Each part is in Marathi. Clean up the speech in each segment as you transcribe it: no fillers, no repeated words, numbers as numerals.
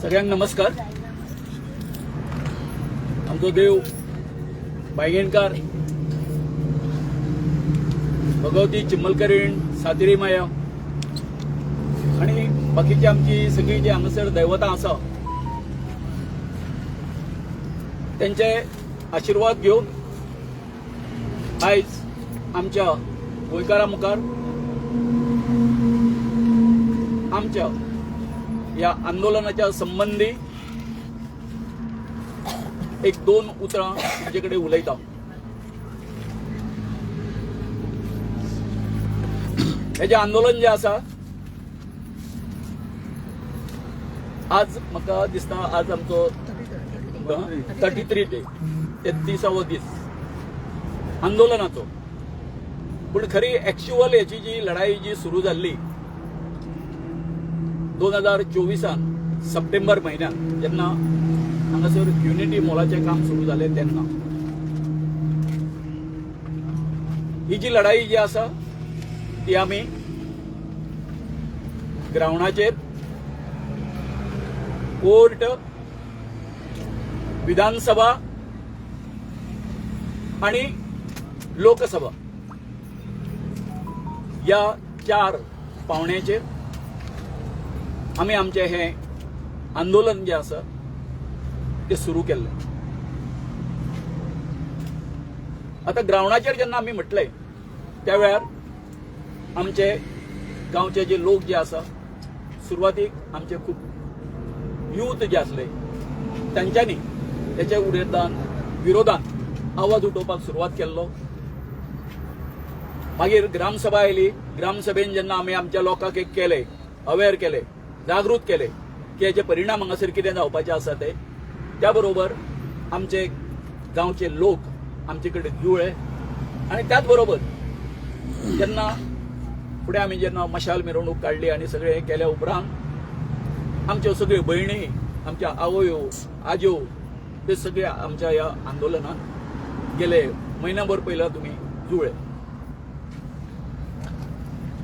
सगळ्यांना नमस्कार. आमचो देव बायगेणकार भगवती चिमलकरीण सातेरी माया आणि बाकीची आमची सगळी जी हांगासर दैवतां आसा त्यांचे आशीर्वाद घेऊन आयज आमच्या गोंयकारां मुखार आमच्या या आंदोलनाच्या संबंधी एक दोन उतरां तुमचे कडेन उलयता. हे जे आंदोलन जे आसा आज म्हाका दिसता आज आमचो 33 डे 33वां दीस आंदोलनाचो. पूण खरी एक्च्युअल याची जी लढाई जी सुरू जाल्ली 2024 सप्टेंबर म्हयन्यात जेन्ना हांगासर युनिटी मॉलाचें काम सुरू जालें तेन्ना ही जी लढाई जी आसा ती आमी ग्राउंडाचेर कोर्ट विधानसभा आणि लोकसभा या 4 पावंड्याचेर आमी आमचे हे आंदोलन जे आसा ते सुरू केल्लें. आता ग्राउंडाचेर जेन्ना आमी म्हटलें त्या वेळार आमचे गांवचे जे लोक जे आसा सुरवातीक आमचे खूप यूथ जे आसले तांच्यांनी त्याच्या विरोधात आवाज उठोवपाक सुरवात केल्लो. मागीर ग्रामसभा आयली. ग्रामसभेन जेन्ना आमी आमच्या लोकांक एक केले अवेअर केले जागृत केले की हेचे परिणाम हांगासर कितें जावपाचे आसा ते त्या बरोबर आमचे गांवचे लोक आमचे कडेन जुळ्ळे आनी त्याच बरोबर जेन्ना फुडें आमी जेन्ना मशाल मिरवणूक काडली आनी सगळें हें केल्या उपरांत आमच्यो सगळ्यो भयणी आमच्या आवयो आज्यो ते सगळे आमच्या ह्या आंदोलनात गेले म्हयनाभर पयला तुमी जुळ्ळे.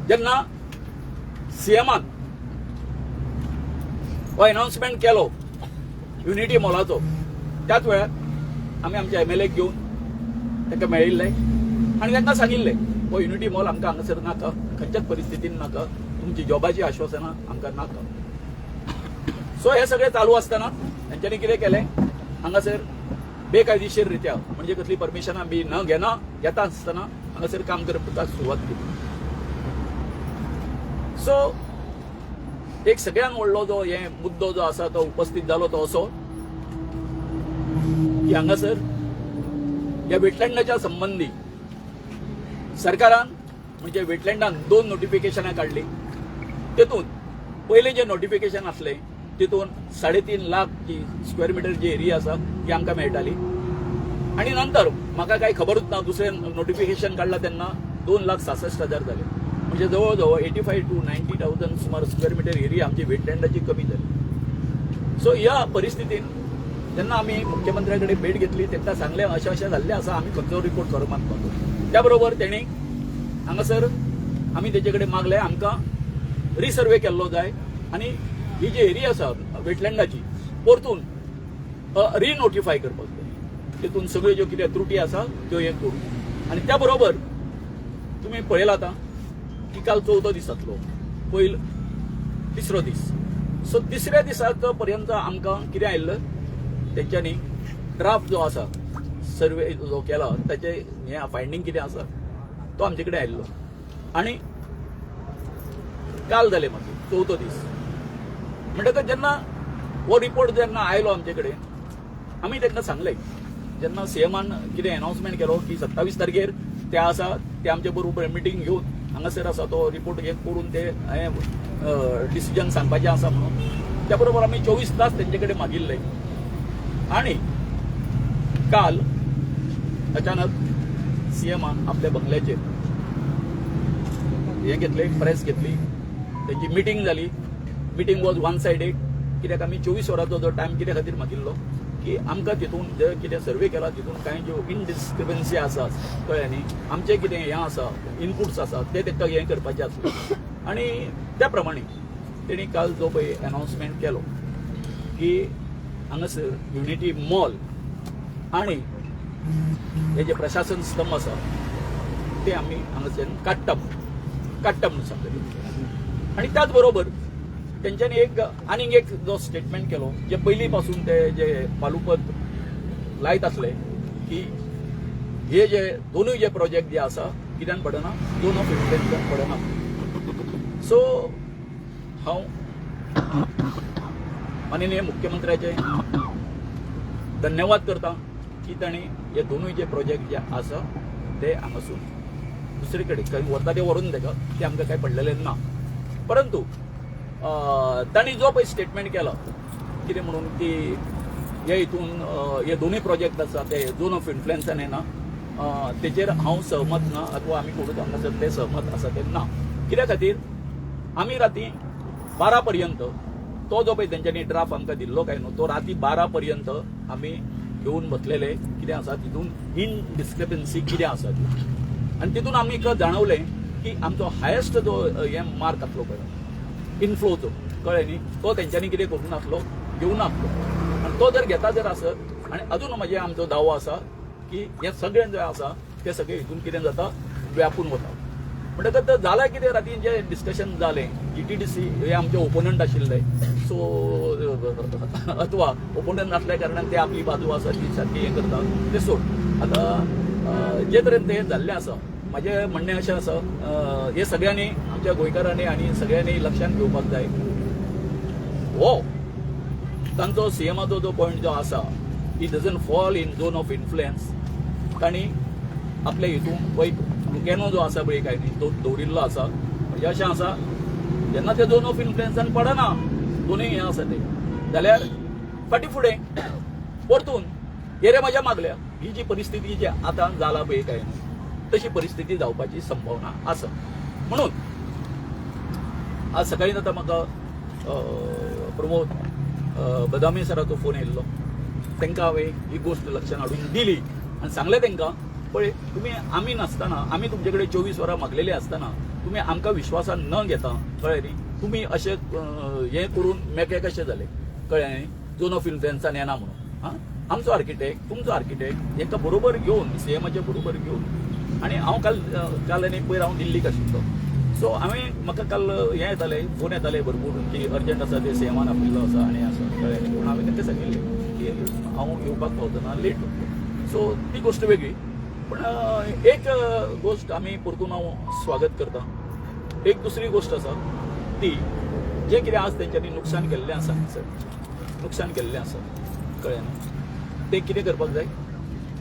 जेन्ना सीएमान हो अनाउन्समेंट केलो युनिटी मॉलाचो त्याच वेळार आमी आमच्या MLA घेवन ताका मेळिल्ले आनी तांकां सांगिल्लें हो युनिटी मॉल आमकां हांगासर नाका, खंयच्याच परिस्थितीन नाका, तुमची जॉबाची आश्वासनां आमकां नाका. सो हे सगळें चालू आसतना तांच्यांनी कितें केलें हांगासर बेकायदेशीर रित्या म्हणजे कसली परमिशनां बी न घेता आसतना हांगासर काम करपाक सुरवात केली. सो एक सगळ्यात व्हडलो जो हे मुद्दो जो आसा तो उपस्थित जालो तो असो की हांगासर ह्या वेटलँडाच्या संबंधी सरकारान म्हणजे वेटलँडान 2 नोटिफिकेशनां काढली. तेतून पयले जे नोटिफिकेशन आसले तितून 3.5 लाख जी स्क्वेअर मिटर जी एरिया आसा ती आमकां मेळटाली आणि नंतर म्हाका काही खबरूच ना दुसरे नोटिफिकेशन काढला तेन्ना 2,66,000 जाले. म्हणजे जवळजवळ 85 to 90,000 सुमार स्क्वेअर मिटर एरिया आमची वेटलँडाची कमी जाली. सो ह्या परिस्थितीन जेन्ना आमी मुख्यमंत्र्याकडे भेट घेतली तेन्ना सांगलें अशें जाल्लें आसा आमी खंयचो रिपोर्ट करपाक पावतो. त्या बरोबर तेणी हांगासर आमी तेचे कडेन मागलें आमकां रिसर्वे केल्लो जाय आनी ही जी एरिया आसा वेटलँडाची परतून रिनोटिफाय करपाक जाय. तेतून सगळ्यो ज्यो कितें त्रुटी आसा त्यो हे करू. आनी त्या बरोबर तुमी पळयलां आतां की काल 14 दीस जातलो पयलो 3रो दीस. सो 3ऱ्या दिसाक पर्यंत आमकां कितें आयिल्लें तेंच्यांनी ड्राफ्ट जो आसा सर्वे जो केला ताचे हे फायंडींग कितें आसा तो आमचे कडेन आयिल्लो आनी काल जालें मागीर 14 दीस. म्हणटकच जेन्ना हो रिपोर्ट जेन्ना आयलो आमचे कडेन आमी तांकां सांगलें जेन्ना सीएमान कितें अनाउन्समेंट केलो की 27 तारखेर ते आसा ते आमचे बरोबर मिटींग घेवन हांगासर आसा तो रिपोर्ट हे करून ते डिसिजन सांगपाचें आसा म्हणून त्या बरोबर आमी 24 तास तेंचे कडेन मागिल्ले आनी काल अचानक सीएमान आपल्या बंगल्याचेर हे घेतले प्रेस घेतली तेंची मिटींग जाली. मिटींग वॉज वन सायडेड कित्याक आमी 24 वरांचो जो टायम कित्या खातीर मागिल्लो की आमकां तितून जे कितें सर्वे केला तितून कांय ज्यो इनडिस्क्रिपन्सी आसा कळ्ळें न्ही, आमचें कितें हें आसा इनपुट्स आसा ते ताका हें करपाचें आसलें आनी त्या प्रमाणे तेणी काल जो पळय अनाउन्समेंट केलो की हांगासर युनिटी मॉल आणि हे जे प्रशासन स्तंभ आसा ते आमी हांगासर काडटा म्हणून सांगलें. आनी त्याच बरोबर तेंच्यांनी आनीक एक जो स्टेटमेंट केलो जे पयलीं पासून ते जे पालुपत लायत आसले की हे जे दोनूय जे प्रोजेक्ट जे आसा कित्यान पडना, झोन ऑफ इन्फ्लुएन्सान पडना. सो हांव माननीय मुख्यमंत्र्याचे धन्यवाद करता की तांणी हे दोनूय जे प्रोजेक्ट जे आसा ते हांगासून दुसरे कडेन खंय व्हरता ते व्हरून तेका ते आमकां कांय पडलेलें ना. परंतु तांणी जो पळय स्टेटमेंट केला कितें म्हणून की हे हितून हे दोनूय प्रोजेक्ट आसा ते झोन ऑफ इन्फ्लुएन्सान येना, तेचेर हांव सहमत ना अथवा आमी कोणूच हांगासर ते सहमत आसा ते ना. कित्या खातीर आमी राती 12 पर्यंत तो जो पळय तेंच्यांनी ड्राफ्ट आमकां दिल्लो काय न्हू तो राती 12 पर्यंत आमी घेवन बसलेले कितें आसा तितून इनडिस्क्रिपन्सी कितें आसा ती, आनी तितून आमी जाणवलें की आमचो हायेस्ट जो हे मार्क आसलो पळय इनफ्लोचो कळ्ळें न्ही, तो तेंच्यांनी कितें करूंक नासलो, घेवूं नासलो. आनी तो जर घेता जर आसत आनी अजून म्हणजे आमचो दावो आसा की हे सगळें जें आसा ते सगळें हितून कितें जाता व्यापून वता. म्हणटकच जालें कितें राती जें डिस्कशन जालें GTDC हे आमचे ओपोनंट आशिल्ले, सो अथवा ओपोनंट आसल्या कारणान ते आपली बाजू आसा ती सारकी हें करता ते सोड. आतां जे तरेन तें जाल्लें आसा म्हजें म्हणणें अशें आसा हे सगळ्यांनी आमच्या गोंयकारांनी आनी सगळ्यांनी लक्षांत घेवपाक जाय हो तांचो CMाचो जो पॉयंट जो आसा he doesn't fall in zone of influence. तांणी आपल्या हितून पळय लुकेनो जो आसा पळय काय न्ही तो दवरिल्लो आसा. म्हणजे अशें आसा जेन्ना ते झोन ऑफ इन्फ्लुएन्सान पडना दोनूय हें आसा ते जाल्यार फाटीं फुडें परतून हेरे म्हाज्या मागल्या ही जी परिस्थिती जी आतां जाला पळय काय न्ही तशी परिस्थिती जावपाची संभावना आसा. म्हणून आज सकाळीं आतां म्हाका प्रमोद बदामी सराचो फोन येयल्लो, तांकां हांवें ही गोश्ट लक्षांत हाडून दिली आनी सांगलें तांकां पळय तुमी आमी नासतना आमी तुमचे कडेन 24 वरां मागलेली आसतना तुमी आमकां विश्वासान न घेता कळ्ळें न्ही, तुमी अशें हें करून मेकळे कशें जाले कळ्ळें न्ही, झोन ऑफ इन्फ्लुएन्सान येना म्हणून. आमचो आर्किटेक्ट तुमचो आर्किटेक्ट हेंकां बरोबर घेवन CMाचे बरोबर घेवन आनी हांव काल आनी पयर हांव दिल्लीक आशिल्लो, सो म्हाका काल हें येतालें फोन येताले भरपूर की अर्जंट आसा ते CMान आपयल्लो आसा आनी आसा कळ्ळें न्ही. पूण हांवें तांकां सांगिल्लें की हांव येवपाक पावतना लेट जातलो. सो ती गोश्ट वेगळी. पण एक गोश्ट आमी परतून हांव स्वागत करता. एक दुसरी गोश्ट आसा ती जें कितें आज तेंच्यांनी नुकसान केल्लें आसा नुकसान केल्लें आसा कळ्ळें न्ही, तें कितें करपाक जाय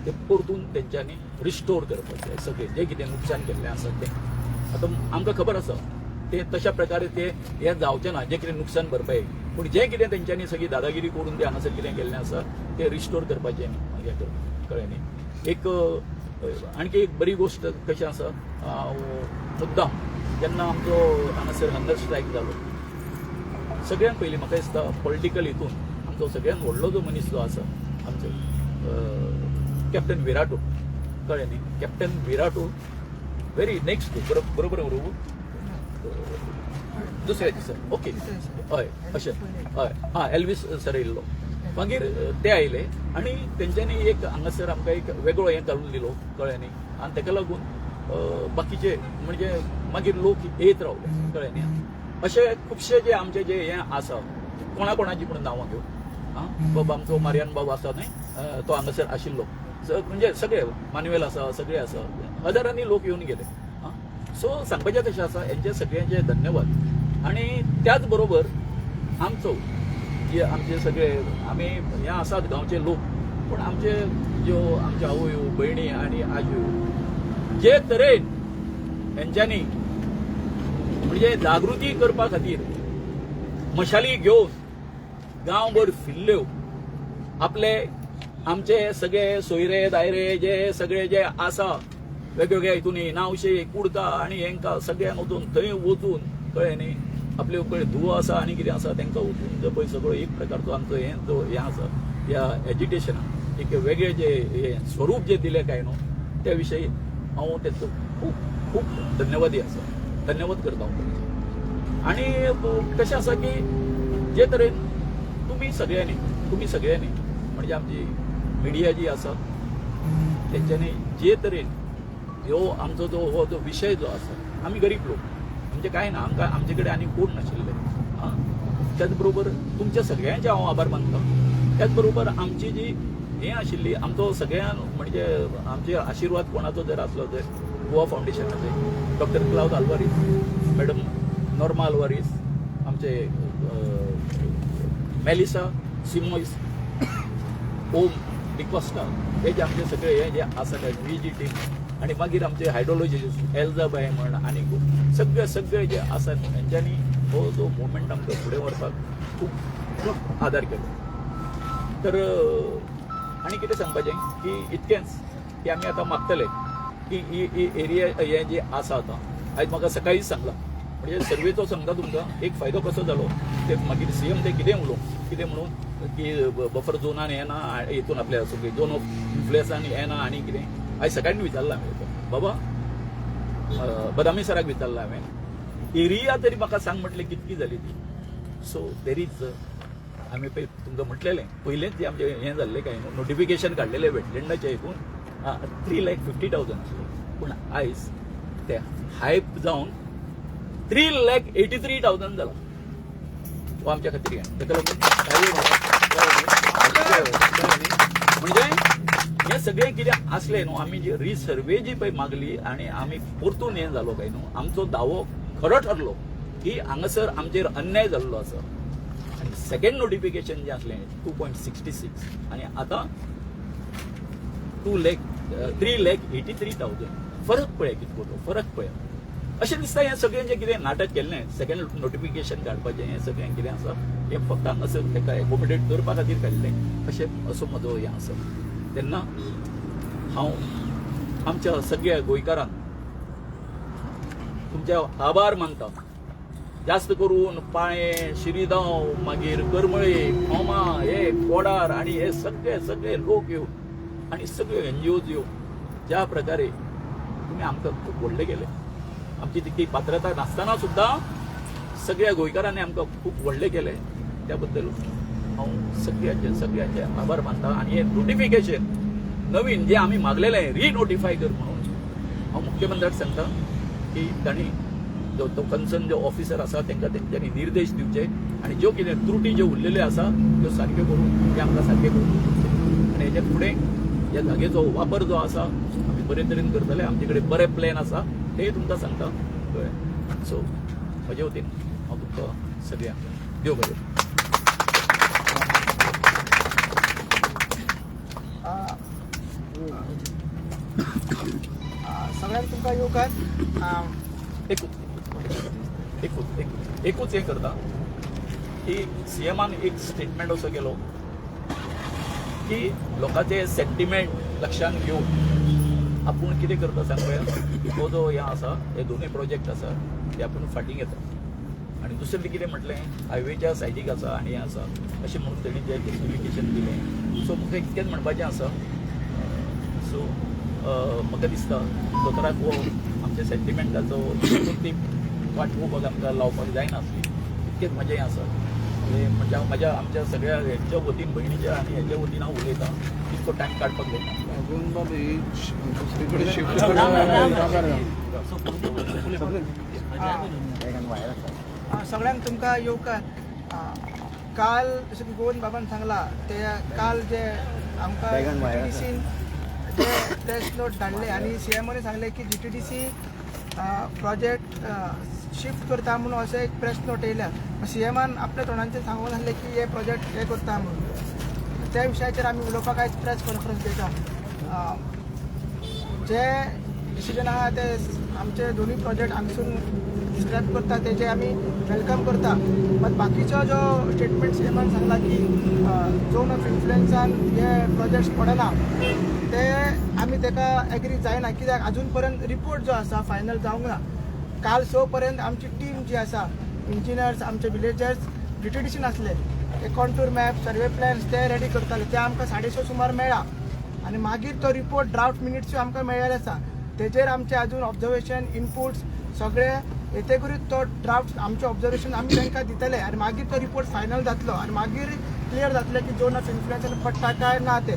ते परतून तेंच्यांनी रिस्टोर करपाक जाय सगळें जें कितें नुकसान केल्लें आसा तें. आतां आमकां खबर आसा ते तशा प्रकारे ते हें जावचें ना जें कितें नुकसान भरपाय, पूण जें कितें तेंच्यांनी सगळी दादागिरी करून तें हांगासर कितें केल्लें आसा तें रिस्टोर करपाचें हें करप कळ्ळें न्ही. एक आणखी एक बरी गोश्ट कशी आसा मुद्दाम जेन्ना आमचो हांगासर हंगर स्ट्रायक जालो सगळ्यांत पयलीं म्हाका दिसता पॉलिटिकल हितून आमचो सगळ्यांत व्हडलो जो मनीस जो आसा आमचो कॅप्टन विराटो कळ्ळें न्ही. कॅप्टन विराटो व्हेरी नेक्स्ट बरोबर दुसऱ्या दिसा ओके हय अशें हय एल्वीस सर येयल्लो मागीर ते आयले आनी तेंच्यांनी एक हांगासर आमकां एक वेगळो हें घालून दिलो कळ्ळें न्ही. आनी ताका लागून बाकीचे म्हणजे मागीर लोक येत रावले कळ्ळें न्ही. अशे खुबशे जे आमचे जे हें आसा कोणाची पूण नांवां घेवन बाबा आमचो मारियान बाब आसा न्ही तो हांगासर आशिल्लो म्हणजे सगळे मान्युएल आसा सगळे आसा हजारांनी लोक येवन गेले. सो सांगपाचें कशें आसा हेंचे सगळ्यांचे धन्यवाद. आनी त्याच बरोबर आमचो आमचे सगळे आमी हे आसात गांवचे लोक पूण आमचे ज्यो आमच्या आवयो भयणी आनी आज्यो जे तरेन हेंच्यांनी म्हणजे जागृती करपा खातीर मशाली घेवन गांवभर फिरल्यो आपले आमचे सगळे सोयरे दायरे जे सगळे जे आसा वेगवेगळ्या हितून नावशे कुडका आनी हेंकां सगळ्यांक वचून थंय वचून कळ्ळें न्ही आपले कडेन धुवो आसा आनी कितें आसा तांकां वचून जो पळय सगळो एक प्रकारचो आमचो हें जो हें आसा ह्या एज्युटेशनाक एक वेगळे जे हे स्वरूप जे दिले काय न्हू त्या विशयी हांव तेचो खूब खूब धन्यवादी आसा, धन्यवाद करता हांव. आणि कशें आसा की जे तरेन तुम्ही सगळ्यांनी म्हणजे आमची मिडिया जी आसा तेंच्यांनी जे तरेन ह्यो आमचो हो जो विशय जो आसा, आमी गरीब लोक म्हणजे काय ना, आमकां आमचे कडेन आनी कोण नाशिल्ले. त्याच बरोबर तुमच्या सगळ्यांचे हांव आभार मानता. त्याच बरोबर आमची जी हे आशिल्ली आमचो सगळ्यां म्हणजे आमचे आशिर्वाद कोणाचो जर आसलो तर गोवा फावंडेशनाचे डॉक्टर क्लाउद आल्वारीस, मॅडम नॉर्मा आल्वारीस, आमचे मेलिसा सिमोइस, ओम डिकॉस्टा, हे जे आमचे सगळे हे जे आसा काय जी टीम आणि मागीर आमचे हायड्रोलॉजिस्ट एल्जाबाय म्हण आनी सगळे जे आसा तेंच्यांनी हो जो मुवमेंट आमकां फुडें व्हरपाक खूब आदार केलो. तर आनी कितें सांगपाचें की इतकेंच की आमी आतां मागतले की ही एरिया हे जे आसा आतां आयज म्हाका सकाळीच सांगला म्हणजे सर्वेचो सांगता तुमकां एक फायदो कसो जालो ते मागीर सीएम ते कितें म्हणून की बफर झोनान येना हितून आपल्या सगळी झोन ऑफ इन्फ्लुएन्सान येना आनी कितें आयज सकाळीं विचारला हांवें बाबा बदामी सराक विचारला हांवें एरिया तरी म्हाका सांग म्हटलें कितकी जाली ती. सो देर इज आमी पळय तुमकां म्हटलेलें पयलेंच जे आमचें हें जाल्लें काय न्हू नोटिफिकेशन काडलेलें वेटलँडाच्या हितून 3,50,000 आसलें पूण आयज ते हायप जावन 3,83,000 जाला. हो आमच्या खातीर ताका लागून म्हणजे हे सगळें कितें आसलें न्हू आमी जी रिसर्वे जी पळय मागली आनी आमी परतून हें जालो काय न्हू आमचो दावो खरो ठरलो की हांगासर आमचेर अन्याय जाल्लो आसा. आनी सेकंड नोटिफिकेशन जें आसलें 2.66 आनी आतां 3,83,000 फरक पळय कितको तो फरक पळय. अशें दिसता हें सगळें जें कितें नाटक केल्लें सेकंड नोटिफिकेशन काडपाचें हें सगळें कितें आसा हें फक्त हांगासर ताका एकोमोडेट करपा खातीर काडलें असो म्हजो हें आसा. तेन्ना हांव आमच्या सगळ्या गोंयकारांक तुमचे आभार मानता. जास्त करून पाळये, शिरीगांव, मागीर करमळे, खोमा, हे कोडार आनी हे सगळे लोक येवन आनी सगळे NGOज येवन ज्या प्रकारे तुमी आमकां खूब व्हडले केले. आमची तितकी पात्रता नासतना सुद्दां सगळ्या गोंयकारांनी आमकां खूब व्हडले केले. त्या बद्दल हांव सगळ्यांचे आभार मानता. आनी हे नोटिफिकेशन नवीन जे आमी मागलेलें रिनोटिफाय कर म्हणून हांव मुख्यमंत्र्याक सांगता की तांणी तो कन्सर्न जो ऑफिसर आसा तांकां तेंच्यांनी निर्देश दिवचे आनी ज्यो कितें त्रुटी ज्यो उरलेल्यो आसा त्यो सारक्यो करून ते आमकां सारके करून दिवचे. आनी हेजे फुडें ह्या जागेचो वापर जो आसा आमी बरे तरेन करतले. आमचे कडेन बरे प्लॅन आसा ते तुमकां सांगता कळ्ळें. सो म्हजे वतीन हांव तुमकां सगळ्यांक देव बरें. सगळ्यांक तुमकां येवकार एकूच हें करता की सीएमान एक स्टेटमेंट असो केलो की लोकांचे सेंटिमेंट लक्षांत घेवन आपूण कितें करता सांग पळय हो जो हें आसा हे दोनूय प्रोजेक्ट आसा ते आपूण फाटीं घेता. आनी दुसरें कितें म्हटलें हायवेच्या सायडीक आसा आनी हें आसा अशें म्हणून तेणी जें जस्टिफिकेशन दिलें. सो म्हाका इतकेंच म्हणपाचें आसा. सो म्हाका दिसता दोतोराक हो आमच्या सेंटिमेंटाचो ती वाट पळोवपाक आमकां लावपाक जायना इतकेंच म्हजें हें आसा. म्हणजे आमच्या सगळ्या हेच्या वतीन भयणीच्या आनी हेच्या वतीन हांव उलयतां तितको टायम काडपाक जायना. अजून बाबा ही दुसरे कडेन शिफ्ट सगळ्यांक तुमकां येवकार. काल जशें की गोवन बाबान सांगला ते काल जे आमकां GTDCन जे प्रेस नोट धाडले आनी सीएमानी सांगले की GTDC प्रोजेक्ट शिफ्ट करता म्हणून अशें एक प्रेस नोट येयल्या. सीएमान आपल्या तोंडांचेर सांगून सांगलें की हे प्रोजेक्ट हे करता म्हणून. त्या विशयाचेर आमी उलोवपाक आयज प्रेस कॉन्फरन्स घेता. जे डिसिजन आहा ते आमचे दोनूय प्रोजेक्ट हांगसून स्क्रॅप करता तेजे आमी वेलकम करता. बट बाकीचो जो स्टेटमेंट सीएमान सांगला की झोन ऑफ इन्फ्लुएन्सान हे प्रोजेक्ट्स पडना ते आमी तेका एग्री जायना. कित्याक अजून पर्यंत रिपोर्ट जो आसा फायनल जावंक ना. काल 6 पर्यंत आमची टीम जी आसा इंजिनियर्स आमचे विलेजर्स GTDCन आसले कॉन्टूर मॅप सर्वे प्लॅन्स ते रेडी करताले ते आमकां 6:30 सुमार मेळ्ळा आनी मागीर तो रिपोर्ट ड्राफ्ट मिनिट्स आमकां मेळ्ळेले आसा तेजेर आमचे अजून ऑब्जर्वेशन इनपुट्स सगळे येते करून तो ड्राफ्ट आमचे ऑब्जर्वेशन आमी तांकां दितले आनी मागीर तो रिपोर्ट फायनल जातलो आनी मागीर क्लियर जातले की झोन ऑफ इन्फ्लुएन्सान पडटा काय ना ते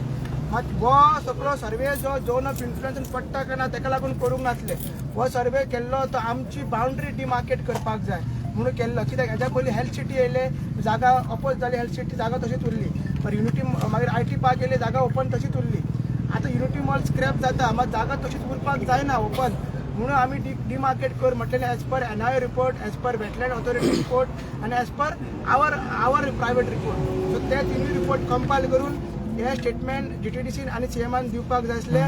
मात हो सगळो सर्वे जो झोन ऑफ इन्फ्लुएन्सान पडटा काय ना ताका लागून करूंक नासले हो सर्वे केल्लो तो आमची बाउंड्री डिमार्केट करपाक जाय म्हणून केल्लो कित्याक हेच्या पयलीं हेल्थ सिटी येयले जागा अपोज जाली हेल्थ सिटी जागा तशीच उरली पण युनिटी मागीर IT पार्क येयले जागा ओपन तशीच उरली आतां युनिटी मॉल स्क्रॅप जाता मात जागा तशीच उरपाक जायना ओपन म्हणून आमी डिमार्केट कर म्हटलेलें as per NIO report as per wetland authority report आनी as per our private report so ते तिनूय रिपोर्ट कंपायल करून हे स्टेटमेंट GTDC आनी CMान दिवपाक जाय आसले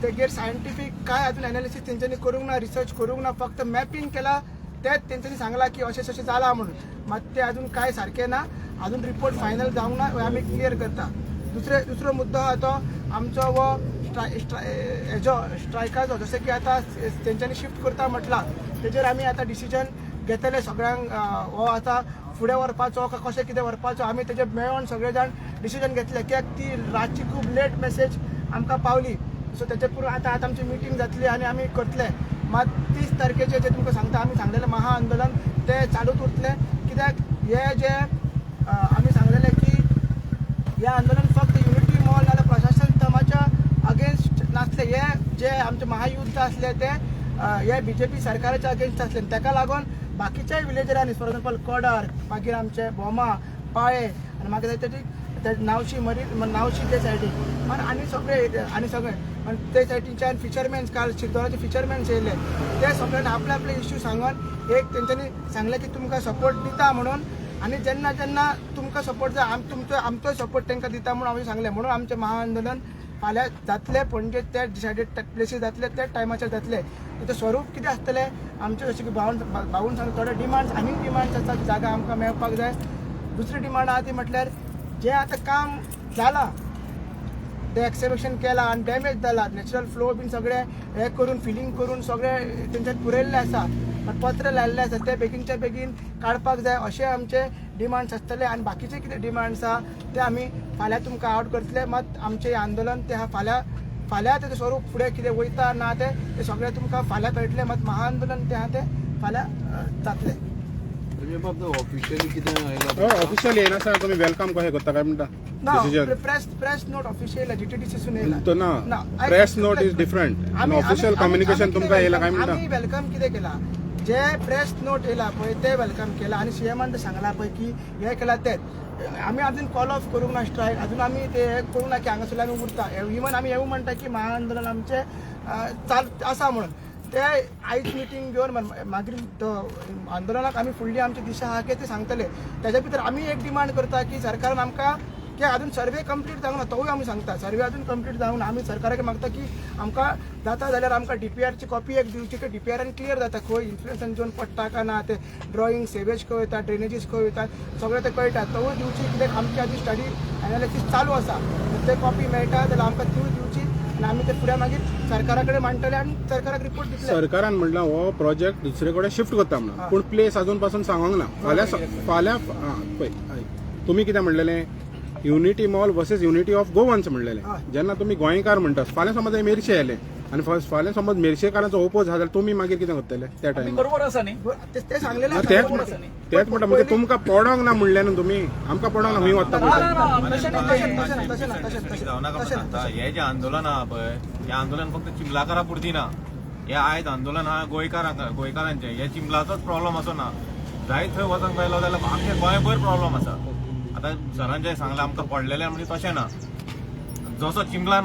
तेजेर सायंटिफीक काय अजून एनालिसीस तेंच्यांनी करूंक ना रिसर्च करूंक ना फक्त मॅपिंग केला तेच तेंच्यांनी सांगला की अशें जाला म्हणून मात ते अजून काय सारकें ना अजून रिपोर्ट फायनल जावंक ना आमी क्लियर करता दुसरो मुद्दो आहा तो आमचो वो हेजो स्ट्रायकाचो जशें की आतां तेंच्यांनी शिफ्ट करता म्हटलां तेजेर आमी आतां डिसिजन घेतले सगळ्यांक हो आतां फुडें व्हरपाचो काय कशें कितें व्हरपाचो आमी तेजे मेळोन सगळे जाण डिसिजन घेतले कित्याक ती रातची खूब लेट मेसेज आमकां पावली सो तेचे पुरो आतां आमची मिटींग जातली आनी आमी करतले मात 30 तारखेचे जे तुमकां सांगता आमी सांगलेलें महाआंदोलन ते चालूच उरतलें कित्याक हे जे आमी सांगलेलें की हे आंदोलन फक्त युनिटी मॉल नाजाल्यार प्रशासन तमाच्या अगेन्स्ट नासले हे जे आमचे महायुद्ध असले ते हे BJP सरकाराच्या अगेन्स्ट असले ताका लागून बाकीच्याय विलेजरांनी फॉर एक्झाम्पल कोडार मागीर आमचे बोमा पाळे आनी मागीर तेची नावशी नावशी ते सायडीक आनी सगळे आनी ते सायडीच्यान फिशरमॅन्स काल शिरदोनाचे फिशरमॅन्स येयले ते सगळ्यांनी आपले इश्यू सांगून एक तेंच्यांनी सांगलें की तुमकां सपोर्ट दिता म्हणून आनी जेन्ना तुमकां सपोर्ट जाय आमचो सपोर्ट तांकां दिता म्हणून हांवें सांगलें म्हणून आमचें महाआंदोलन फाल्यां जातले पणजे ते डिसायडेड प्लेसीस जातले ते टायमाचेर जातले तेचें स्वरूप कितें आसतलें आमचें जशें की भाऊन सांगता थोडे डिमांड्स आसा जागा आमकां मेळपाक जाय दुसरी डिमांड आहा ती म्हटल्यार जें आतां काम जालां ते एक्सकॅवेशन केलां आनी डॅमेज जाला नॅचरल फ्लो बीन सगळे हे करून फिलिंग करून सगळे तेंच्यात पुरयल्ले आसा पत्र लायल्ले आसा ते बेगीनच्या बेगीन काडपाक जाय अशे आमचे डिमांड्स आसतले आनी बाकीचे कितें डिमांड्स आहा ते आमी फाल्यां तुमकां आउट करतले मात आमचें आंदोलन ते हा फाल्यां तेजें स्वरूप फुडें कितें वयता ना ते सगळें तुमकां फाल्यां कळटलें मात महाआंदोलन ते हा ते फाल्यां जातलें ऑफिशियली कितें ऑफिशियल येना सर तुम्ही वेलकम कशें करता काय म्हणटा ना प्रेस नोट ऑफिशियल GTDCसून येयला तो ना प्रेस नोट इज डिफरंट आनी ऑफिशियल कम्युनिकेशन तुमकां येयला काय म्हणटा आमी वेलकम कितें केला जे प्रेस नोट येयला पळय ते वेलकम केला आनी CMान ते सांगला पळय की हे केला तेच आमी अजून कॉल ऑफ करूंक ना स्ट्रायक अजून आमी ते हे करूंक ना की हांगासरल्यान आमी उरता इवन आमी हेवूय म्हणटा की महाआंदोलन आमचें चाल आसा म्हणून ते आयज मिटींग घेवन मागीर तो आंदोलनाक आमी फुडली आमची दिशा आहा की ते सांगतले तेज्या भितर आमी एक डिमांड करता की सरकारान आमकां की अजून सर्वे कंप्लीट जावंक ना तोवूय आमी सांगता सर्वे अजून कंप्लीट जावंक ना आमी सरकाराक मागता की आमकां जाता जाल्यार आमकां DPRची कॉपी एक दिवची की DPRन क्लियर जाता खंय इन्फ्लुएन्सान झोन पडटा काय ना ते ड्रॉइंग सेवेज खंय वयता ड्रेनेजीस खंय वयतात सगळें ते कळटा तोवूय दिवची कित्याक आमची आधी स्टडी एनालिसीस चालू आसा ते कॉपी मेळटा जाल्यार आमकां तीवूय दिवची आनी आमी ते फुडें मागीर सरकारा कडेन मांडटले आनी सरकाराक रिपोर्ट दितले सरकारान म्हणला हो प्रोजेक्ट दुसरे कडेन शिफ्ट करता म्हणून पूण प्लेस अजून पासून सांगोंक ना फाल्यां पळय तुमी कितें म्हणलेलें unity mall versus unity of Goans म्हणलेलें जेन्ना तुमी गोंयकार म्हणटा फाल्यां समज मेरशे येयले आनी फाल्यां समज मेरशेकारांचो ओपोज जाल्यार तुमी मागीर कितें करतले त्या टायमार बरोबर आसा न्ही ते सांगलेले तेच म्हणटा म्हणजे तुमकां पडोंक ना म्हणलें न्हू तुमी आमकां पडोंक ना खंय वता हे जे आंदोलन आहा पळय हे आंदोलन फक्त चिंबलाकारा पुरती ना हे आयज आंदोलन आहा गोंयकारांचे हे चिंबलाचोच प्रॉब्लेम असो ना जाय थंय वचूंक मेळलो जाल्यार आमच्या गोंयभर प्रॉब्लेम आसा आतां सरान जें सांगलां आमकां पडलेलें म्हणजे तशें ना जसो चिंबलान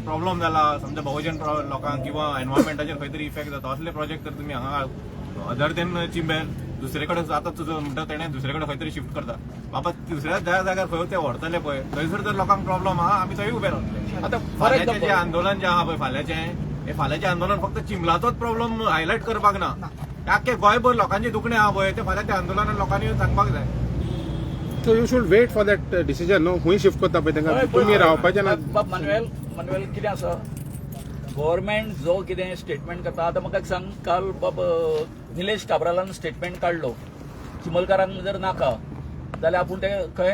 प्रॉब्लेम जाला समजा बहुजन लोकांक किंवा एनवायरमेंटाचेर खंय तरी इफेक्ट जाता असले प्रोजेक्ट तर तुमी हांगा अदर देन चिंबेल दुसरे कडेन जाता तुजो म्हणटा तेणें दुसरे कडेन खंय तरी शिफ्ट करता बाबा दुसऱ्या जाग्यार खंय ते व्हरतले पळय थंयसर जर लोकांक प्रॉब्लेम आहा आमी थंय उबे रावतले आतां फाल्यांचें जें आंदोलन जें आहा पळय फाल्यांचें आंदोलन फक्त चिंबलाचोच प्रॉब्लेम हायलायट करपाक ना आख्खे गोंयभर लोकांचे दुखणें आहा पळय ते फाल्यां त्या आंदोलनान लोकांनी येवन सांगपाक जाय so you should wait for that decision न्हू खंय शिफ्ट करता पळय तांकां तुमी रावपाचें ना मॅन्युएल कितें आसा गव्हर्मेंट जो कितें स्टेटमेंट करता आतां म्हाका सांग काल बाब निलेश काब्रालान स्टेटमेंट काडलो चिमलकारांक जर नाका जाल्यार आपूण ते खंय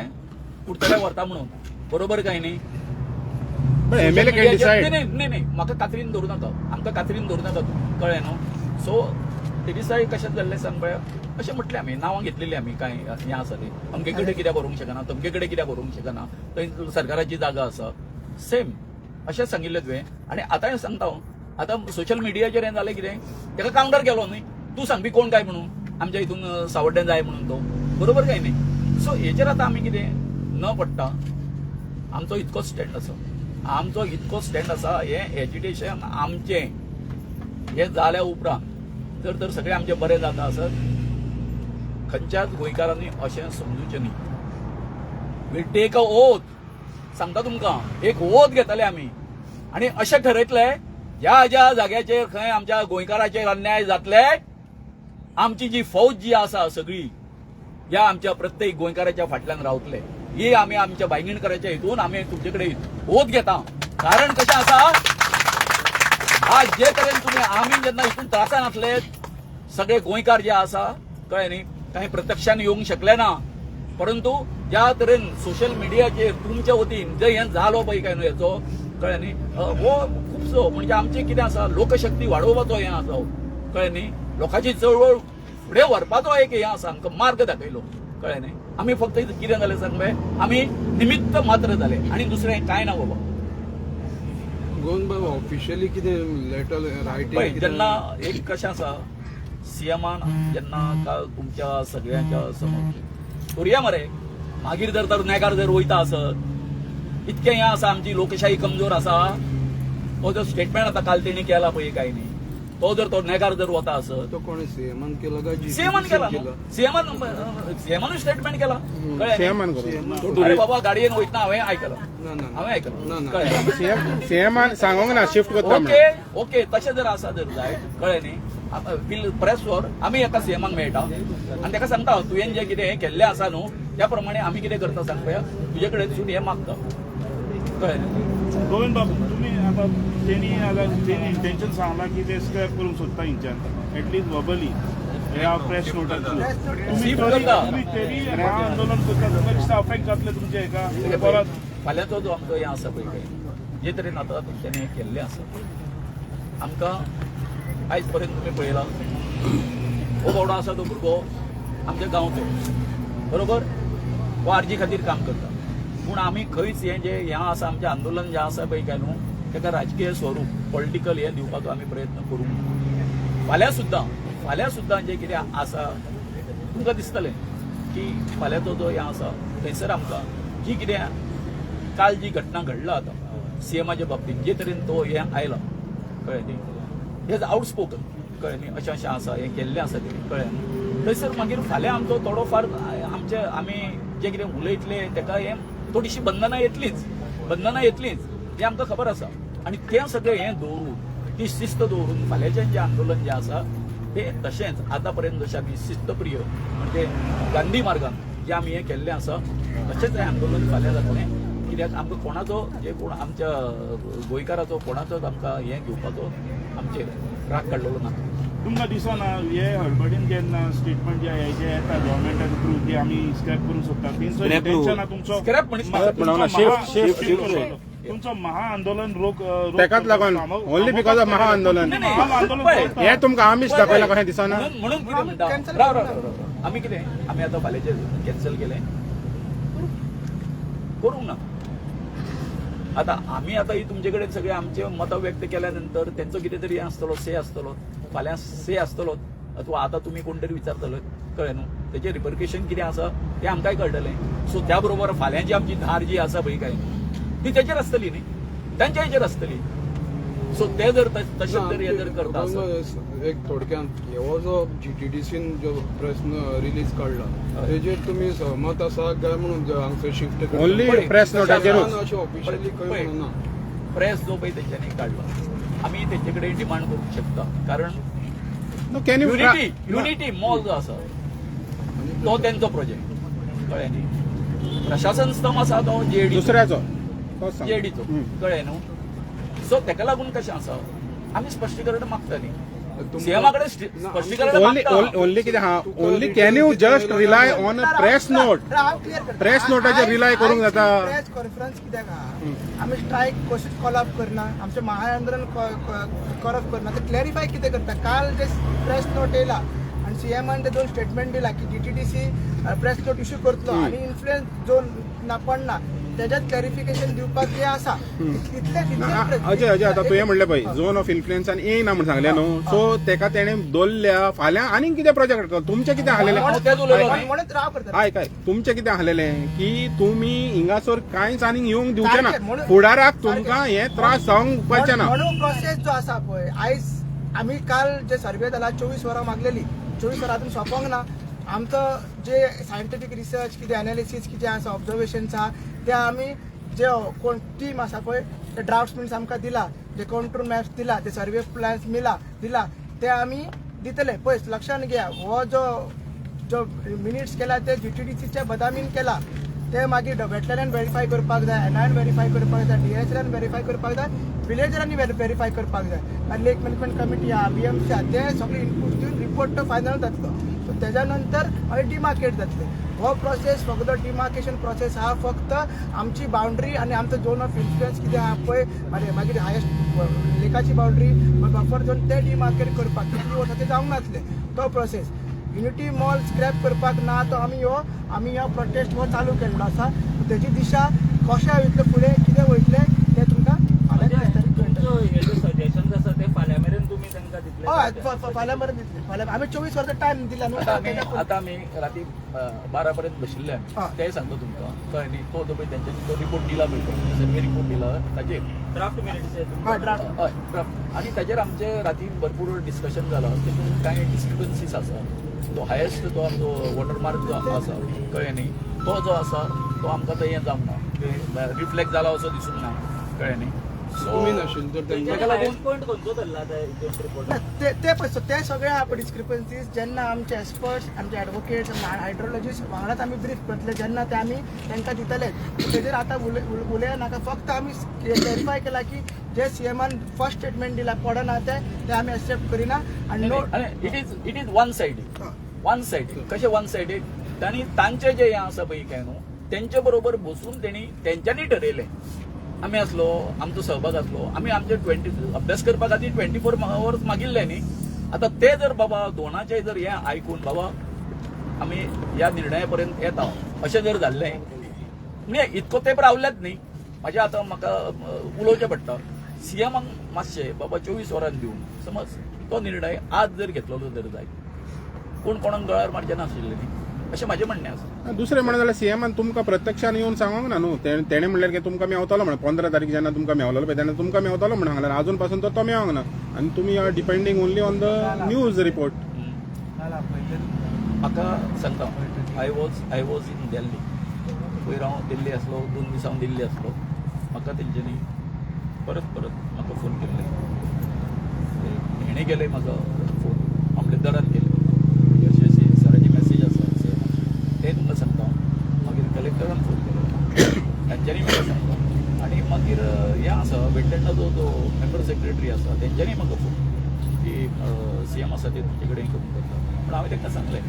पुरतल्या व्हरता म्हणून बरोबर काय न्ही एमएलए कॅन डिसाइड. नाही नाही म्हाका कात्रीन धरू नाका, आमकां कात्रीन धरू नाका तूं, कळ्ळें न्हू. सो ते दिसाय कशें जाल्लें सांग पळय, अशें म्हटलें आमी, नांवां घेतलेलीं आमी काय हें आसा ती, अमके कडेन कित्याक करूंक शकना, तमके कडेन कित्याक करूंक शकना, थंय सरकाराची जागा आसा, सेम अशें सांगिल्लें तुवें. आनी आतां सांगता हांव, आतां सोशल मिडियाचेर हें जालें कितें, ताका कावंटर केलो न्ही, तूं सांगपी कोण काय म्हणून, आमच्या हितून सावड्डें जाय म्हणून तो, बरोबर काय न्ही. सो हेचेर आतां आमी कितें न पडटा आमचो इतको स्टँड आसा, आमचो इतको स्टँड आसा, हें एज्युटेशन आमचें हें जाल्या उपरांत जर सगळें आमचें बरें जाता आसत, खंयच्याच गोंयकारांनी अशें समजुचें न्ही. वील टेक अ ओथ, सांगता तुमकां, एक ओथ घेतले आमी आनी अशें ठरयतलें, ज्या ज्या जाग्याचेर खंय आमच्या गोंयकाराचेर अन्याय जातले, आमची जी फौज जी आसा सगळी ह्या आमच्या प्रत्येक गोंयकाराच्या फाटल्यान रावतले. ही आमी आमच्या बायंगीणकाराच्या हितून आमी तुमचे कडेन ओथ घेता. कारण कशें आसा, आज जे तरेन तुमी आमी जेन्ना हितून त्रासान आसले, सगळे गोंयकार जे आसा, कळ्ळें न्ही, काही प्रत्यक्षान येवंक शकले ना, परंतु ज्या तरेन सोशल मिडियाचेर तुमच्या वतीन जे हें जालो पळय काय न्हू हेचो, कळ्ळें न्ही, हो खुबसो म्हणजे आमचें कितें आसा, लोकशक्ती वाडोवपाचो हें आसा, कळ्ळें न्ही, लोकांची चळवळ फुडें व्हरपाचो एक हें आसा, आमकां मार्ग दाखयलो, कळ्ळें न्ही. आमी फक्त कितें जालें सांग पळय, आमी निमित्त मात्र जाले आनी दुसरें कांय ना बाबा. गोवन बाबा ऑफिशियली कितें लेटर पळय रायटींग जेन्ना एक कशें आसा, सीएमान जेन्ना काल तुमच्या सगळ्यांच्या समोर करुया मरे, मागीर जर नेकार जर वयता आसत, इतकें हें आसा, आमची लोकशाही कमजोर आसा, तो जो स्टेटमेंट आतां काल तेणी केला पळय काय न्ही, तो जर तो नेकार जर वता आसत, तो कोणी सीएमान केला काय सीएमान केला, सीएमानूच स्टेटमेंट केला, कळ्ळें सीएमान न्ही? करून अरे बाबा गाडयेन वयतना हांवें आयकलां, ना ना हांवें आयकलां, ना. कळ्ळें. सीएमान सांगोंक ना शिफ्ट करता म्हणून. ओके ओके तशें जर आसा जर जाय, कळ्ळें न्ही, वील प्रेस फॉर आमी एका सीएमाक मेळटा आनी ताका सांगता, तुवें जें कितें हें केल्लें आसा न्हू, त्या प्रमाणे आमी कितें करता सांग पळया, तुजे कडेन सूट हें मागता, कळ्ळें न्ही. गोविंद बाबू तुम्ही आता त्यांनी इंटेन्शन सांगला की ते स्क्रॅप करूंक सोदता हिंच्यान एटलीस्ट वर्बली ह्या प्रेस नोटान तुम्ही तरी ह्या आंदोलन करता तुमकां दिसता अफेक्ट जातले तुमचे हेका परत फाल्यांचो जो आमचो हें आसा पळय काय, जे तरेन आतां तेणें केल्लें आसा, आमकां आयज पर्यंत तुमी पळयलां, हो बावडो आसा तो भुरगो आमच्या गांवचो, बरोबर, हो आरजी खातीर काम करता, पूण आमी खंयच हें जें हें आसा, आमचें आंदोलन जें आसा पळय काय न्हू, ताका राजकीय स्वरूप पॉलिटिकल हें दिवपाचो आमी प्रयत्न करूंक ना. फाल्यां सुद्दां जें कितें आसा, तुमकां दिसतलें की फाल्यांचो जो हें आसा थंयसर आमकां जी कितें काल जी घटना घडला आतां सीएमाच्या बाबतींत, जे तरेन तो हें आयला, कळ्ळें न्ही, हेज आउटस्पोकन, कळ्ळें न्ही, अशें अशें आसा, हें केल्लें आसा तेणी, कळ्ळें न्ही. थंयसर मागीर फाल्यां आमचो थोडो फार आमी जें कितें उलयतले तेका हें थोडीशी बंधनां येतलीच हें आमकां खबर आसा. आनी तें सगळें हें दवरून, ती शिस्त दवरून फाल्यांचें जें आंदोलन जें आसा तें तशेंच आतां पर्यंत जशें आमी शिस्तप्रिय म्हणजे गांधी मार्गान जें आमी हें केल्लें आसा, तशेंच हें आंदोलन फाल्यां जातलें. कित्याक आमकां कोणाचो जे कोण आमच्या गोंयकाराचो कोणाचोच आमकां हें घेवपाचो आमचेर राग काडलेलो ना. तुमकां दिसना हे हडबडीन जेन्ना स्टेटमेंट जे येता गव्हर्मेंटाचे थ्रू की आमी स्क्रॅप करूंक सोदता, तेंचो इंटेन्शन तुमचो स्क्रॅप म्हणीत ना. तुमचो महाआंदोलन रोक तेकाच लागून ओन्ली बिकॉज ऑफ महाआंदोलन हे तुमकां आमीच दाखयला कशें दिसना. म्हणून कितें म्हणटा, राव आमी कितें आमी आतां फाल्यांचें कॅन्सल केलें, करूंक ना. आतां आमी आतां ही तुमचे कडेन सगळे आमचे मतां व्यक्त केल्या नंतर तेंचो कितें तरी आसतलो, से आसतलो, फाल्यां से आसतलो, अथवा आतां तुमी कोण तरी विचारतलो, कळ्ळें न्हू, तेचें रिपरकेशन कितें आसा तें आमकांय कळटलें. सो त्या बरोबर फाल्यांची आमची धार जी आसा पळय काय ती तेचेर आसतली न्ही, तांच्या हेचेर आसतली. सो ते जर तशेंच जर हे जर करता आसत, एक थोडक्यात हो जो GTDCन जो प्रश्न रिलीज काडला तेजेर तुमी सहमत आसा काय म्हणून हांगसर शिफ्ट ओन्ली प्रेस नोटाचेरूच अशें ऑफिशियली खंय म्हणून ना. प्रेस जो पळय तेंच्यांनी काडला, आमी तेचे कडेन डिमांड करूंक शकता. कारण कॅन यू युनिटी मॉल जो आसा तो तेंचो प्रोजेक्ट, कळ्ळें न्ही, प्रशासन स्तंभ आसा तो दुसऱ्याचो जेडीचो, कळ्ळें न्हू. सो तेका लागून कशें आसा, आमी स्पश्टीकरण मागतलीं, सीएमाकडे स्पष्टीकरण ओनली ओनली कितें हा only can you just rely on a press note press नोटाचेर रिलाय करूंक जाता प्रेस कॉन्फरन्स कित्याक आहा आमी स्ट्रायक कशीच कॉलअप करना आमचें महाआंदोलन करप करना ते क्लॅरिफाय कितें करता काल जे प्रेस नोट येयला आणि सीएमान ते 2 स्टेटमेंट दिला की जीटीडीसी प्रेस नोट इश्यू करतलो आणि इन्फ्लुएन्स झोन ना पडना त्याच्यात क्लॅरिफिकेशन दिवपाक जे आसा अजय आता तुवें म्हणलें पळय झोन ऑफ इन्फ्लुएन्सान येयना म्हणून सांगलें न्हू सो तेका तेणे दवरल्या फाल्यां आनीक कितें प्रोजेक्ट करतलो तुमचें कितें आहलेलें म्हणून राव करता आयक तुमचें कितें आहलेलें की तुमी हिंगासर कांयच आनीक येवंक दिवचें ना फुडाराक तुमकां हे त्रास जावंक उपकारचे ना म्हणून प्रोसेस जो आसा पळय आयज आमी काल जे सर्वे जाला 24 वरां मागलेली 24 वरांतून सोंपोंक ना आमचं जे सायंटिफीक रिसर्च कितें एनालिसीस कितें आसा ऑब्जर्वेशन्स आहा ते आमी जे कोण टीम आसा पळय ते ड्राफ्ट्समॅन्स आमकां दिला जे कंट्रोल मॅप्स दिला ते सर्वे प्लॅन्स दिला ते आमी दितले पळय लक्षान घ्या हो जो मिनिट्स केला ते जीटीडीसीच्या बदामीन केला ते मागीर वेटलँड व्हेरीफाय करपाक जाय एनआयन व्हेरीफाय करपाक जाय डीएचआरएन व्हेरीफाय करपाक जाय विलेजरांनी व्हेरीफाय करपाक जाय आनी लेक मॅनेजमेंट कमिटी आहा बीएमसी आहा ते सगळे इनपूट दिवन रिपोर्ट तो फायनल जातलो सो तेज्या नंतर मागीर डिमार्केट जातले हो प्रोसेस फक्त डिमार्केशन प्रोसेस हा फक्त आमची बाउंड्री आणि आमचं झोन ऑफ इन्फ्लुएन्स कितें आहा पळय मागीर हायेस्ट लेकाची बाउंड्री बफर झोन ते डिमार्केट करपाक कितली वर्सां ते जावंक नासले तो प्रोसेस युनिटी मॉल स्क्रॅप करपाक ना तो आमी हो प्रोटेस्ट हो चालू केल्लो आसा तेजी दिशा कशें वयतले फुडें कितें वयतले ते तुमकां सजेशन आसा ते फाल्यां मेरेन तुमी तांकां दितले हय फाल्यां मेरेन दितले फाल्यां आमी 24 वरां टायम दिला न्हू आता आम्ही रात्री 12 पर्यंत बशिल्ले ते सांगतो तुमकां कळ्ळें न्ही तो पळय तेंच्यांनी तो रिपोर्ट दिला पळय सर्वे रिपोर्ट दिला ताचेर ड्राफ्ट मिनिट्स हय ड्राफ्ट हय ड्राफ्ट आणि ताचेर आमचे राती भरपूर डिस्कशन जालां तितून कांय डिस्क्रिपन्सीस आसा तो हायेस्ट तो आमचो वॉटरमार्क जो आसा कळ्ळें न्ही तो जो आसा तो आमकां थंय हें जावंक ना रिफ्लेक्ट जाला असो दिसूंक ना कळ्ळें न्ही तुमी नाशिल्ले तर तेंका ताका लागून पॉयंट खंयचो धरला रिपोर्ट ते पळय ते सगळे आहा डिस्क्रिपन्सीज जेन्ना आमचे एक्सपर्ट्स आमचे एडवोकेट्स हायड्रोलॉजिस्ट वांगडाच आमी ब्रीफ करतले जेन्ना ते आमी तांकां दितले तेजेर आतां उलया नाका फक्त आमी क्लॅरिफाय केला की जे सीएमान फर्स्ट स्टेटमेंट दिला पडना ते आमी एक्सेप्ट करिना आनी नो इट इज वन सायडीड कशें वन सायडीड तांणी तांचे जे हें आसा पळय काय न्हू तेंचे बरोबर बसून तेंच्यांनी ठरयलें आमी आसलो आमचो सहभाग आसलो आमी आमचे अभ्यास करपा खातीर 24 आवर्स मागिल्ले न्ही आतां ते जर बाबा दोनाचे जर हें आयकून बाबा आमी ह्या निर्णया पर्यंत येता अशें जर जाल्लें म्हणजे इतको तेंप रावल्यात न्ही म्हाजें आतां म्हाका उलोवचें पडटा सीएमाक मातशें बाबा 24 वरां दिवन समज तो निर्णय आज जर घेतलो जर जाय पूण कोणाक गळार मारचें नाशिल्लें न्ही अशें म्हाजें म्हणणें आसा दुसरें म्हणत जाल्यार सीएमान तुमकां प्रत्यक्षान येवन सांगोंक ना न्हू तेणें म्हणल्यार की तुमकां मेवतलो म्हण 15 तारीख जेन्ना तुमकां मेवलेलो पळय तेन्ना तुमकां मेवतलो म्हण सांगल्यार अजून पासून तो मेवंक ना आनी तुमी are depending only on the news report म्हाका सांगता आय वॉज इन दिल्ली पयर हांव दिल्ली आसलो 2 दीस हांव दिल्ली आसलो म्हाका तेंच्यांनी परत म्हाका फोन केल्ले हेणे गेले म्हाका फोन आपल्या दरान केले अशी सराची मॅसेज आसा ते तुमकां सांगता मागीर कलेक्टरान फोन केलो तांच्यांनी म्हाका सांगता आनी मागीर हें आसा वेटलँडाचो जो मेंबर सेक्रेटरी आसा तेंच्यांनी म्हाका फोन की सीएम आसा ते तुमचे कडेन करून करता पूण हांवें तांकां सांगलें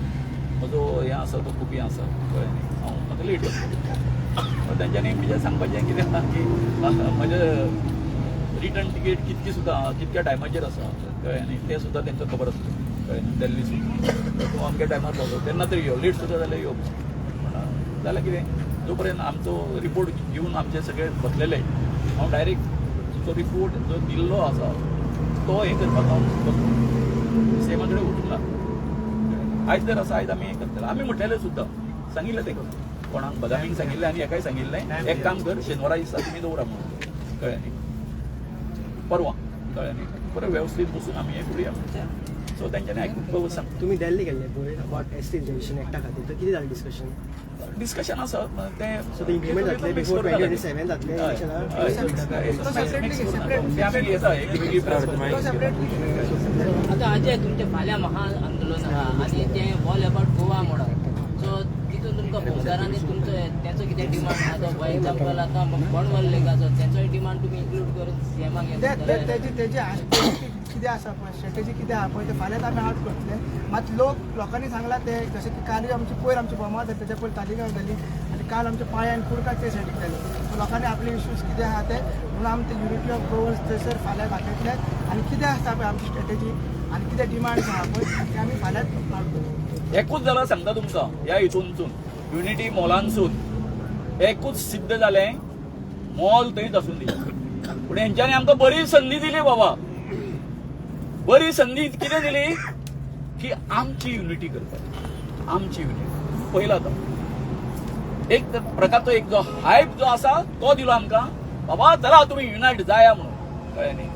म्हजो हें आसा तो खूब हें आसा कळ्ळें न्ही हांव म्हाका लेट जातलो तेंच्यांनी म्हणजे सांगपाचें कितें आसा की म्हजें रिटर्न तिकेट कितक्या टायमाचेर आसा कळ्ळें न्ही तें सुद्दां तेंकां खबर आसता कळ्ळें न्ही दिल्ली सुद्दां तूं अमक्या टायमार पावलो तेन्ना तरी यो लेट सुद्दां जाल्यार यो पूण जाल्यार कितें जो पर्यंत आमचो रिपोर्ट घेवन आमचे सगळे बसलेले हांव डायरेक्ट तो रिपोर्ट जो दिल्लो आसा तो हें करपाक हांव बसलो सीएमा कडेन उठला आयज जर आसा आयज आमी हें करतले आमी म्हटलेलें सुद्दां सांगिल्लें तेका कोणाक बदामीक सांगिल्लें आनी एकाय सांगिल्लें एक काम कर शेनवारा दिसा तुमी दवरा म्हणून कळ्ळें न्ही परवां कळ्ळें न्ही बरें वेवस्थीत बसून आमी हें करुया सो तेंच्यांनी आयकून सांग तुम्ही दिल्ली गेल्ले पळय अबाउट एसटी रिजर्वेशन एक्टा खातीर तर कितें जालें डिस्कशन आसा तें सो ते इम्प्लिमेंट जातले बिफोर 2027 जातले आता अजय तुमचे फाल्यां महाआंदोलन आहा आनी तें ऑल अबाउट गोवा म्हणून सो तितून तुमकां फौजदारांनी तुमचो तेंचो कितें डिमांड आहा तो फॉर एग्जाम्पल आतां बोंडवल लेकाचो तेंचोय डिमांड तुमी इन्क्लूड करून सीएमाक तेजी कितें आसा पळय स्ट्रॅटेजी कितें आहा पळय ते फाल्यांच आमी आउट करतले मात लोकांनी सांगला ते जशें की काल आमची बोमा जाली तेच्या पयलीं तालिगांव जाली आनी काल आमच्या पाळ्यान कुडकात ते सायडीक जाली सो लोकांनी आपले इश्यूज कितें आहा ते म्हणून आमी ते युनिटी ऑफ गोवन्स थंयसर फाल्यां दाखयतले आनी कितें आसता पळय आमची स्ट्रॅटेजी आनी कितें डिमांड्स आहा पळय ते आमी फाल्यांच आउट करतले. एकूच जाल्यार सांगता तुमकां ह्या हितूनसून युनिटी मॉलानसून एकूच सिद्ध जालें मॉल थंयच आसून दी पूण हेंच्यांनी आमकां बरी संदी दिली बाबा. बरी संदी कितें दिली की आमची युनिटी करपाची आमची युनिटी पयला तो एक प्रकारचो एक जो हायप जो आसा तो दिलो आमकां बाबा चला तुमी युनायट जाया म्हणून कळ्ळें न्ही.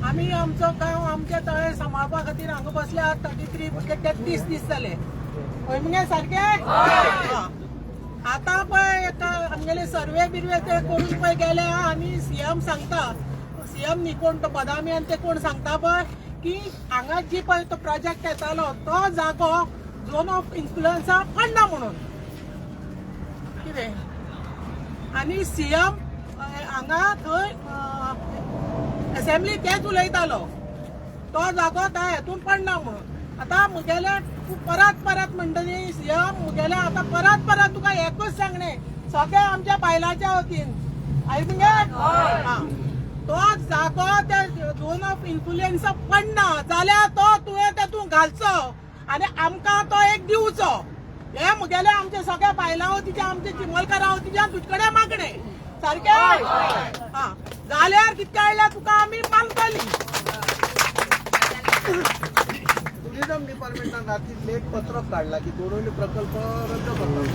आम्ही आमचो गांव आमचे तळे सांबाळपा खातीर हांगा बसले आहात 33 म्हणजे 33 दीस जाले हय मगे सारखे. आता पळय आमगेले सर्वे बिर्वे ते करून पळय गेले आनी सीएम सांगता सीएम न्ही कोण तो बदामी आनी ते कोण सांगता पळय की हांगा जी पळय तो प्रोजेक्ट येतालो तो जागो झोन ऑफ इन्फ्लुएन्सा पडना म्हणून कितें आनी सीएम हांगा थंय असेंब्ली तेच उलयतालो तो जागो त्या हेतून पडना म्हणून. आता मुगेले परत म्हणटली सीएम मुगेले आता परत तुका एकूच सांगणे सगळे आमच्या बायलांच्या वतीन तो जागो त्या झोन ऑफ इन्फ्लुएन्सा पडना जाल्यार तो तुवें तातूंत घालचो आनी आमकां तो एक दिवचो. हे मुगेले आमचे सगळ्या बायलां वतीचे आमचे चिमलकारा वतीच्यान तुजे कडेन मागणे सारखे. जाल्यार कितें कळल्यार तुका आमी मानतली. टुरिझम डिपार्टमेंटान रातीन एक पत्रक काढला की दोनोय प्रकल्प रद्द करतात.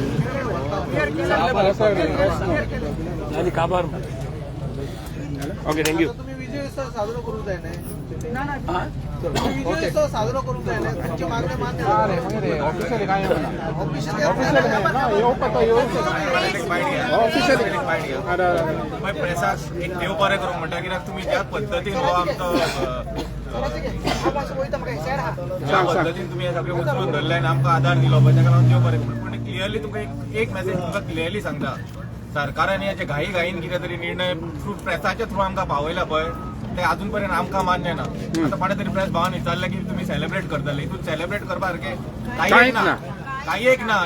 तुम्ही विजयोत्सव साजरो करूंक जाय न्हय. विजयोत्सव साजरो करूंक जाय न्हय. तुमची मागणी मान्य ऑफिशियली प्रेसाक एक देव बरें करूंक म्हणटा कित्याक तुमी ज्या पद्दतीन हो आमचो ज्या पद्दतीन तुमी हे सगळे उचलून धरले आनी आमकां आदार दिलो पळय ताका लागून देव बरें पूण क्लियरली तुमकां एक मेसेज तुमकां क्लियरली सांगता सरकारान हेचे घाईन कितें तरी निर्णय थ्रू प्रेसाच्या थ्रू आमकां पावयला पळय ते अजून पर्यंत आमकां मान्य ना. आता फाल्यां तरी प्रेस भावान विचारलें की तुमी सेलिब्रेट करतले हितून सेलिब्रेट करपा सारकें काही एक ना